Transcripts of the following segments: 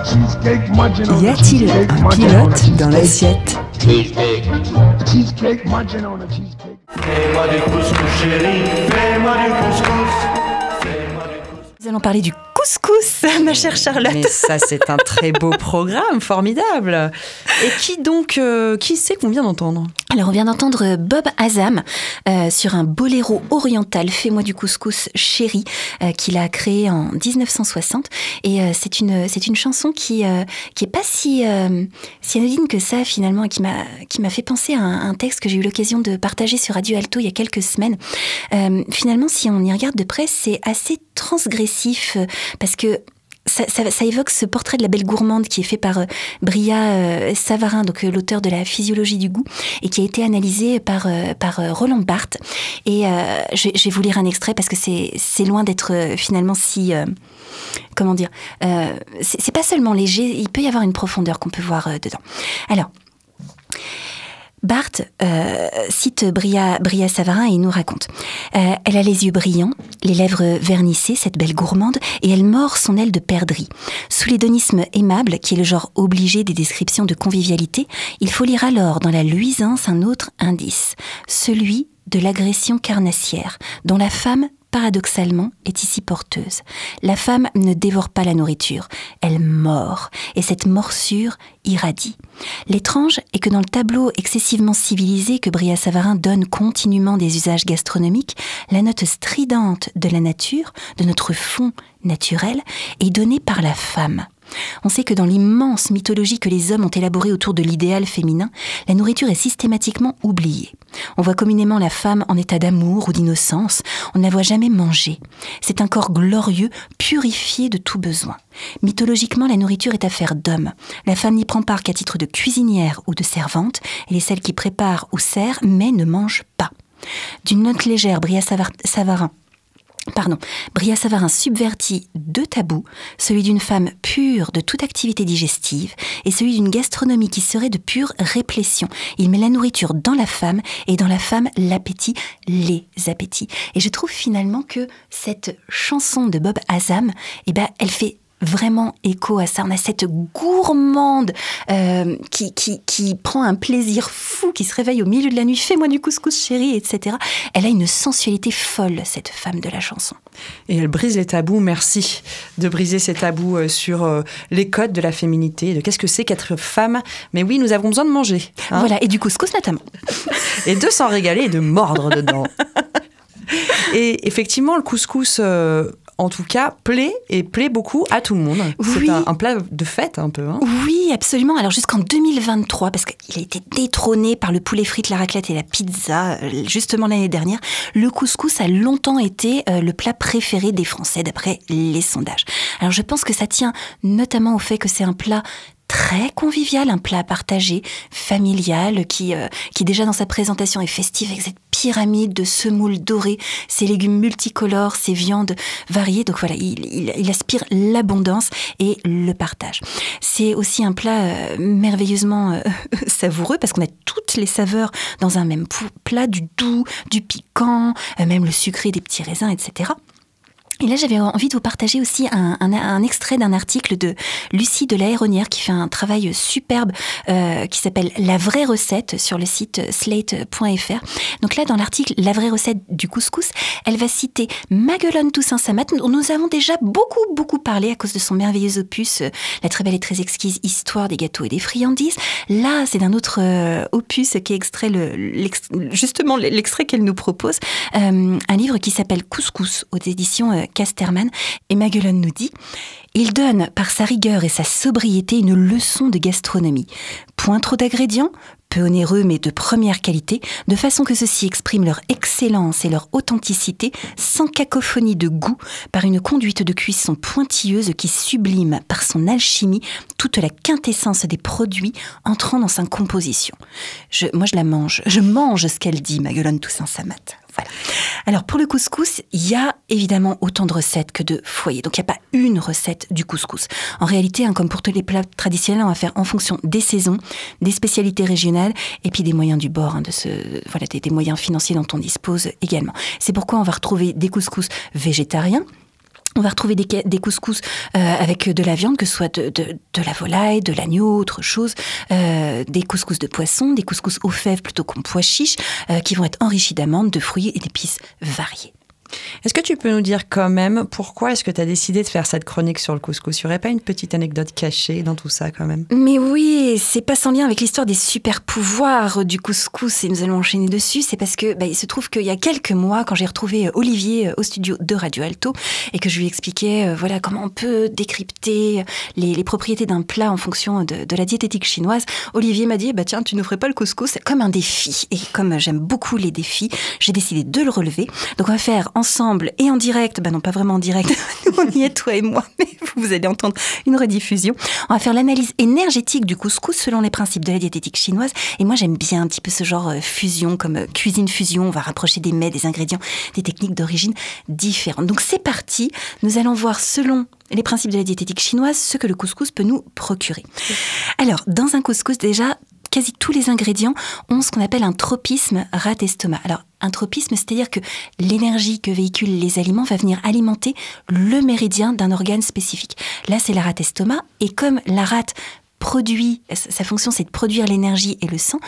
Y a-t-il un pilote dans l'assiette? Fais-moi du couscous chérie, fais-moi du couscous. Nous allons parler du couscous, ma chère Charlotte. Mais ça, c'est un très beau programme, formidable. Et qui c'est qu'on vient d'entendre? Alors, on vient d'entendre Bob Azam sur un boléro oriental, Fais-moi du couscous chéri, qu'il a créé en 1960. Et c'est une chanson qui est pas si anodine que ça, finalement, et qui m'a fait penser à un texte que j'ai eu l'occasion de partager sur Radio Alto il y a quelques semaines. Finalement, si on y regarde de près, c'est assez transgressif, parce que ça évoque ce portrait de la belle gourmande qui est fait par Bria Savarin, donc l'auteur de la physiologie du goût, et qui a été analysé par Roland Barthes. Et je vais vous lire un extrait parce que c'est loin d'être finalement si... comment dire, c'est pas seulement léger, il peut y avoir une profondeur qu'on peut voir dedans. Alors... Barthes cite Bria Savarin et il nous raconte. Elle a les yeux brillants, les lèvres vernissées, cette belle gourmande, et elle mord son aile de perdrix. Sous l'hédonisme aimable, qui est le genre obligé des descriptions de convivialité, il faut lire alors dans la luisance un autre indice, celui de l'agression carnassière, dont la femme, paradoxalement, est ici porteuse. La femme ne dévore pas la nourriture, elle mord, et cette morsure irradie. L'étrange est que dans le tableau excessivement civilisé que Bria Savarin donne continuellement des usages gastronomiques, la note stridente de la nature, de notre fond naturel, est donnée par la femme. On sait que dans l'immense mythologie que les hommes ont élaborée autour de l'idéal féminin, la nourriture est systématiquement oubliée. On voit communément la femme en état d'amour ou d'innocence, on ne la voit jamais manger. C'est un corps glorieux, purifié de tout besoin. Mythologiquement, la nourriture est affaire d'hommes. La femme n'y prend part qu'à titre de cuisinière ou de servante, elle est celle qui prépare ou sert, mais ne mange pas. D'une note légère, Bria Savarin subvertit deux tabous, celui d'une femme pure de toute activité digestive et celui d'une gastronomie qui serait de pure réplétion. Il met la nourriture dans la femme et dans la femme l'appétit, les appétits. Et je trouve finalement que cette chanson de Bob Azam, elle fait vraiment écho à ça. On a cette gourmande qui prend un plaisir fou, qui se réveille au milieu de la nuit, fais-moi du couscous chérie, etc. Elle a une sensualité folle, cette femme de la chanson. Et elle brise les tabous, merci de briser ces tabous sur les codes de la féminité, de qu'est-ce que c'est qu'être femme. Mais oui, nous avons besoin de manger. Hein, voilà, et du couscous notamment. Et de s'en régaler et de mordre dedans. Et effectivement, le couscous... en tout cas, plaît beaucoup à tout le monde. Oui. C'est un plat de fête un peu. Hein. Oui, absolument. Alors jusqu'en 2023, parce qu'il a été détrôné par le poulet frites, la raclette et la pizza, justement l'année dernière, le couscous a longtemps été le plat préféré des Français, d'après les sondages. Alors je pense que ça tient notamment au fait que c'est un plat très convivial, un plat partagé, familial, qui déjà dans sa présentation est festif avec cette pyramide de semoule dorée, ses légumes multicolores, ses viandes variées. Donc voilà, il aspire l'abondance et le partage. C'est aussi un plat merveilleusement savoureux parce qu'on a toutes les saveurs dans un même plat, du doux, du piquant, même le sucré des petits raisins, etc. Et là, j'avais envie de vous partager aussi un extrait d'un article de Lucie de la Héronnière qui fait un travail superbe qui s'appelle « La vraie recette » sur le site slate.fr. Donc là, dans l'article « La vraie recette du couscous », elle va citer Maguelone Toussaint Samat, dont nous avons déjà beaucoup parlé à cause de son merveilleux opus « La très belle et très exquise histoire des gâteaux et des friandises ». Là, c'est d'un autre opus qui est extrait justement l'extrait qu'elle nous propose, un livre qui s'appelle « Couscous » aux éditions Casterman, et Maguelone nous dit « Il donne, par sa rigueur et sa sobriété, une leçon de gastronomie. Point trop d'ingrédients, peu onéreux mais de première qualité, de façon que ceux-ci expriment leur excellence et leur authenticité sans cacophonie de goût, par une conduite de cuisson pointilleuse qui sublime par son alchimie toute la quintessence des produits entrant dans sa composition. » Moi, je la mange. Je mange ce qu'elle dit, Maguelone Toussaint Samat. Voilà. Alors pour le couscous, il y a évidemment autant de recettes que de foyers. Donc il n'y a pas une recette du couscous. En réalité, comme pour tous les plats traditionnels, on va faire en fonction des saisons, des spécialités régionales et puis des moyens du bord, des moyens financiers dont on dispose également. C'est pourquoi on va retrouver des couscous végétariens. On va retrouver des couscous avec de la viande, que ce soit de la volaille, de l'agneau, autre chose, des couscous de poisson, des couscous aux fèves plutôt qu'en pois chiches, qui vont être enrichis d'amandes, de fruits et d'épices variées. Est-ce que tu peux nous dire quand même pourquoi est-ce que tu as décidé de faire cette chronique sur le couscous ? Il n'y aurait pas une petite anecdote cachée dans tout ça quand même ? Mais oui, c'est pas sans lien avec l'histoire des super pouvoirs du couscous et nous allons enchaîner dessus. C'est parce que il se trouve qu'il y a quelques mois, quand j'ai retrouvé Olivier au studio de Radio Alto et que je lui expliquais comment on peut décrypter les propriétés d'un plat en fonction de la diététique chinoise, Olivier m'a dit tiens, tu ne ferais pas le couscous comme un défi. Et comme j'aime beaucoup les défis, j'ai décidé de le relever. Donc on va faire ensemble et en direct, non pas vraiment en direct, nous on y est toi et moi, mais vous allez entendre une rediffusion. On va faire l'analyse énergétique du couscous selon les principes de la diététique chinoise et moi j'aime bien un petit peu ce genre fusion, comme cuisine fusion, on va rapprocher des mets, des ingrédients, des techniques d'origine différentes. Donc c'est parti, nous allons voir selon les principes de la diététique chinoise ce que le couscous peut nous procurer. Alors dans un couscous déjà, quasi tous les ingrédients ont ce qu'on appelle un tropisme rate-estomac. Alors, un tropisme, c'est-à-dire que l'énergie que véhiculent les aliments va venir alimenter le méridien d'un organe spécifique. Là, c'est la rate-estomac. Et comme la rate produit, sa fonction, c'est de produire l'énergie et le sang,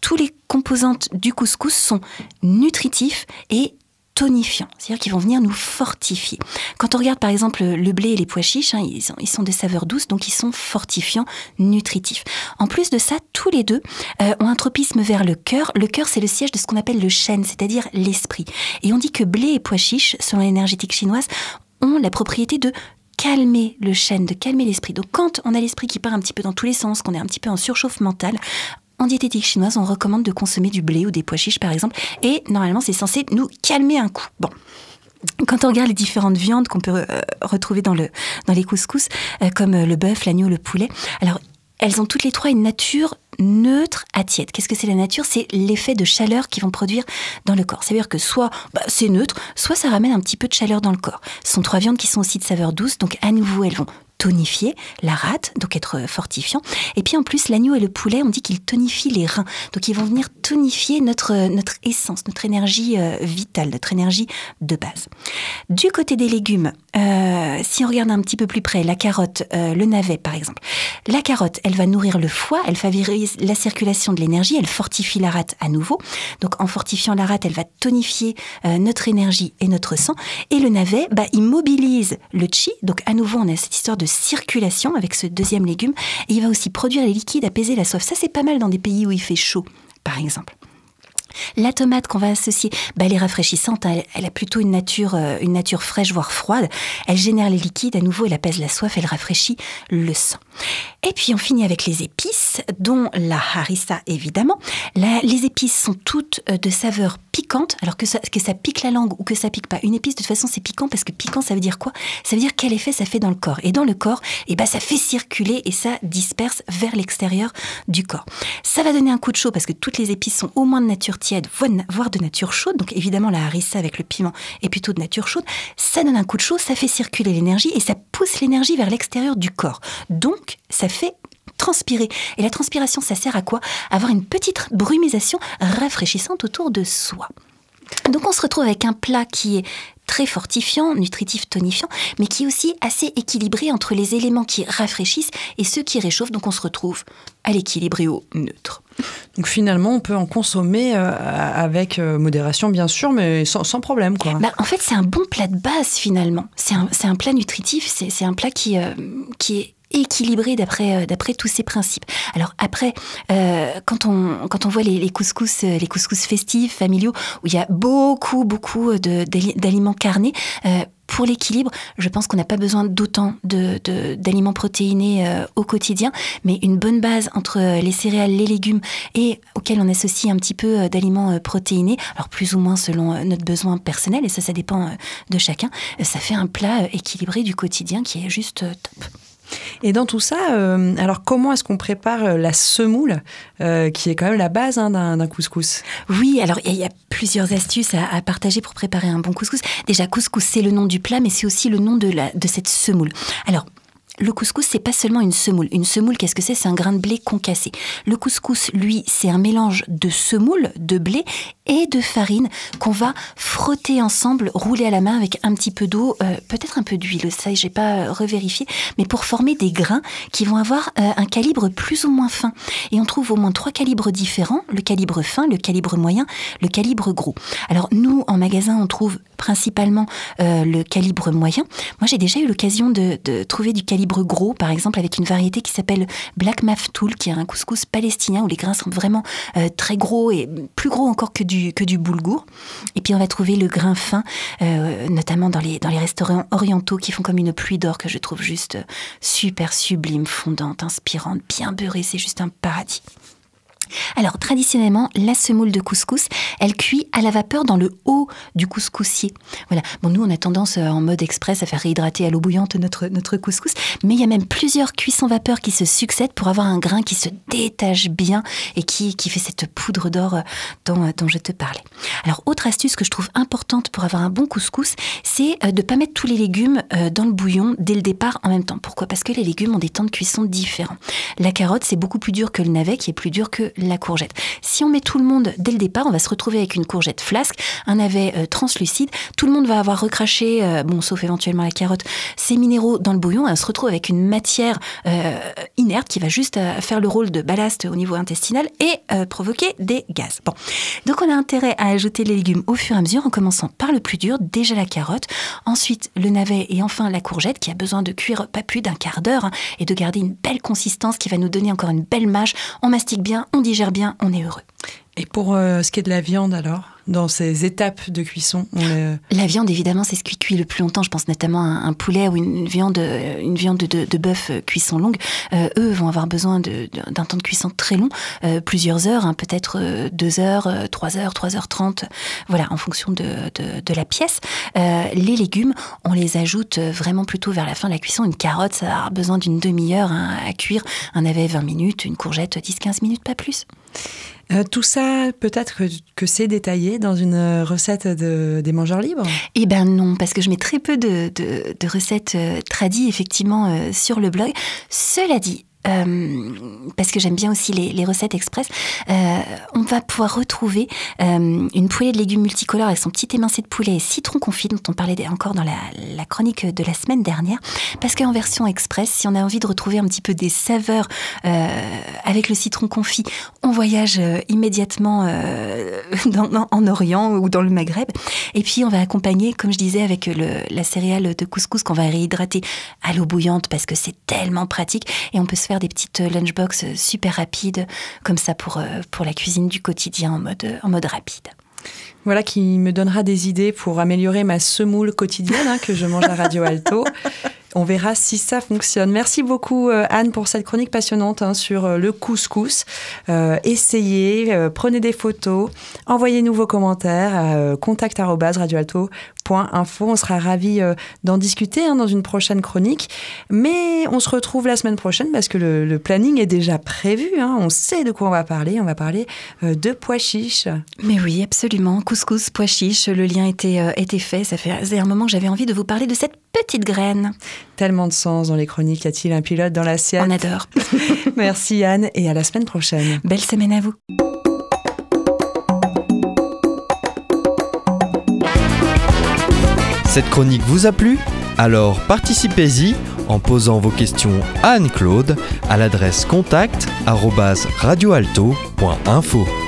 tous les composantes du couscous sont nutritifs et tonifiants, c'est-à-dire qu'ils vont venir nous fortifier. Quand on regarde par exemple le blé et les pois chiches, ils sont de saveur douce, donc ils sont fortifiants, nutritifs. En plus de ça, tous les deux ont un tropisme vers le cœur. Le cœur, c'est le siège de ce qu'on appelle le shen, c'est-à-dire l'esprit. Et on dit que blé et pois chiches, selon l'énergétique chinoise, ont la propriété de calmer le shen, de calmer l'esprit. Donc quand on a l'esprit qui part un petit peu dans tous les sens, qu'on est un petit peu en surchauffe mentale, en diététique chinoise, on recommande de consommer du blé ou des pois chiches, par exemple, et normalement, c'est censé nous calmer un coup. Bon. Quand on regarde les différentes viandes qu'on peut retrouver dans les couscous, comme le bœuf, l'agneau, le poulet, alors elles ont toutes les trois une nature neutre à tiède. Qu'est-ce que c'est la nature ? C'est l'effet de chaleur qu'ils vont produire dans le corps. Ça veut dire que soit c'est neutre, soit ça ramène un petit peu de chaleur dans le corps. Ce sont trois viandes qui sont aussi de saveur douce, donc à nouveau, elles vont tonifier la rate, donc être fortifiant. Et puis en plus, l'agneau et le poulet, on dit qu'ils tonifient les reins. Donc ils vont venir tonifier notre essence, notre énergie vitale, notre énergie de base. Du côté des légumes, si on regarde un petit peu plus près, la carotte, le navet par exemple. La carotte, elle va nourrir le foie, elle favorise la circulation de l'énergie, elle fortifie la rate à nouveau. Donc en fortifiant la rate, elle va tonifier notre énergie et notre sang. Et le navet, il mobilise le qi. Donc à nouveau, on a cette histoire de circulation avec ce deuxième légume. Et il va aussi produire les liquides, apaiser la soif. Ça, c'est pas mal dans des pays où il fait chaud, par exemple. La tomate qu'on va associer, elle est rafraîchissante, elle a plutôt une nature fraîche, voire froide. Elle génère les liquides, à nouveau, elle apaise la soif, elle rafraîchit le sang. Et puis on finit avec les épices, dont la harissa évidemment. Les épices sont toutes de saveur piquante, alors que ça pique la langue ou que ça pique pas. Une épice, de toute façon, c'est piquant, parce que piquant, ça veut dire quoi ? Ça veut dire quel effet ça fait dans le corps. Et dans le corps, ça fait circuler et ça disperse vers l'extérieur du corps. Ça va donner un coup de chaud, parce que toutes les épices sont au moins de nature tiède, voire de nature chaude. Donc évidemment, la harissa avec le piment est plutôt de nature chaude. Ça donne un coup de chaud, ça fait circuler l'énergie et ça pousse l'énergie vers l'extérieur du corps. Donc, ça fait transpirer. Et la transpiration, ça sert à quoi ? À avoir une petite brumisation rafraîchissante autour de soi. Donc on se retrouve avec un plat qui est très fortifiant, nutritif, tonifiant, mais qui est aussi assez équilibré entre les éléments qui rafraîchissent et ceux qui réchauffent. Donc on se retrouve à l'équilibre et au neutre. Donc finalement, on peut en consommer avec modération, bien sûr, mais sans problème, quoi. En fait, c'est un bon plat de base, finalement. C'est un plat nutritif, c'est un plat qui est équilibré d'après tous ces principes. Alors après, quand on voit les couscous festifs, familiaux, où il y a beaucoup d'aliments carnés, pour l'équilibre, je pense qu'on n'a pas besoin d'autant d'aliments protéinés au quotidien, mais une bonne base entre les céréales, les légumes et auxquels on associe un petit peu d'aliments protéinés, alors plus ou moins selon notre besoin personnel, et ça dépend de chacun, ça fait un plat équilibré du quotidien qui est juste top. Et dans tout ça, alors comment est-ce qu'on prépare la semoule, qui est quand même la base d'un couscous ? Oui, alors il y a plusieurs astuces à partager pour préparer un bon couscous. Déjà, couscous, c'est le nom du plat, mais c'est aussi le nom de cette semoule. Alors, le couscous, c'est pas seulement une semoule. Une semoule, qu'est-ce que c'est ? C'est un grain de blé concassé. Le couscous, lui, c'est un mélange de semoule, de blé et de farine qu'on va frotter ensemble, rouler à la main avec un petit peu d'eau, peut-être un peu d'huile, ça j'ai pas revérifié, mais pour former des grains qui vont avoir un calibre plus ou moins fin. Et on trouve au moins 3 calibres différents, le calibre fin, le calibre moyen, le calibre gros. Alors nous, en magasin, on trouve principalement le calibre moyen. Moi, j'ai déjà eu l'occasion de trouver du calibre gros, par exemple, avec une variété qui s'appelle Black Maftoul, qui est un couscous palestinien où les grains sont vraiment très gros et plus gros encore que du boulgour. Et puis on va trouver le grain fin, notamment dans les restaurants orientaux qui font comme une pluie d'or que je trouve juste super sublime, fondante, inspirante, bien beurrée, c'est juste un paradis. Alors, traditionnellement, la semoule de couscous, elle cuit à la vapeur dans le haut du couscoussier. Voilà. Bon, nous, on a tendance en mode express à faire réhydrater à l'eau bouillante notre couscous, mais il y a même plusieurs cuissons vapeur qui se succèdent pour avoir un grain qui se détache bien et qui fait cette poudre d'or dont je te parlais. Alors, autre astuce que je trouve importante pour avoir un bon couscous, c'est de ne pas mettre tous les légumes dans le bouillon dès le départ en même temps. Pourquoi ? Parce que les légumes ont des temps de cuisson différents. La carotte, c'est beaucoup plus dur que le navet, qui est plus dur que la courgette. Si on met tout le monde dès le départ, on va se retrouver avec une courgette flasque, un navet translucide. Tout le monde va avoir recraché, sauf éventuellement la carotte, ses minéraux dans le bouillon. Et on se retrouve avec une matière inerte qui va juste faire le rôle de ballast au niveau intestinal et provoquer des gaz. Bon. Donc on a intérêt à ajouter les légumes au fur et à mesure, en commençant par le plus dur, déjà la carotte, ensuite le navet et enfin la courgette qui a besoin de cuire pas plus d'un quart d'heure et de garder une belle consistance qui va nous donner encore une belle mâche. On mastique bien, on digère bien, on est heureux. Et pour ce qui est de la viande alors, dans ces étapes de cuisson La viande, évidemment, c'est ce qui cuit le plus longtemps. Je pense notamment à un poulet ou une viande de bœuf cuisson longue. Eux vont avoir besoin d'un temps de cuisson très long, plusieurs heures, peut-être 2 heures, 3 heures, 3h30, voilà, en fonction de la pièce. Les légumes, on les ajoute vraiment plutôt vers la fin de la cuisson. Une carotte, ça a besoin d'une demi-heure à cuire. Un navet, 20 minutes. Une courgette, 10-15 minutes, pas plus. Tout ça, peut-être que c'est détaillé dans une recette des mangeurs libres ? Eh ben non, parce que je mets très peu de recettes tradies, effectivement, sur le blog. Cela dit, parce que j'aime bien aussi les recettes express, on va pouvoir retrouver une poêlée de légumes multicolores avec son petit émincé de poulet et citron confit dont on parlait encore dans la chronique de la semaine dernière, parce qu'en version express, si on a envie de retrouver un petit peu des saveurs avec le citron confit, on voyage immédiatement en Orient ou dans le Maghreb, et puis on va accompagner, comme je disais, avec la céréale de couscous qu'on va réhydrater à l'eau bouillante parce que c'est tellement pratique, et on peut se faire des petites lunchbox super rapides comme ça pour la cuisine du quotidien en mode rapide. Voilà qui me donnera des idées pour améliorer ma semoule quotidienne que je mange à Radio Alto. On verra si ça fonctionne. Merci beaucoup Anne pour cette chronique passionnante sur le couscous. Essayez, prenez des photos, envoyez-nous vos commentaires à contact@radioalto.info. On sera ravis d'en discuter dans une prochaine chronique. Mais on se retrouve la semaine prochaine parce que le planning est déjà prévu. On sait de quoi on va parler. On va parler de pois chiches. Mais oui, absolument. Couscous, pois chiches, le lien était fait. Ça fait un moment que j'avais envie de vous parler de cette petite graine. Tellement de sens dans les chroniques. Y a-t-il un pilote dans l'assiette ? On adore. Merci Anne et à la semaine prochaine. Belle semaine à vous. Cette chronique vous a plu ? Alors participez-y en posant vos questions à Anne-Claude à l'adresse contact@radioalto.info.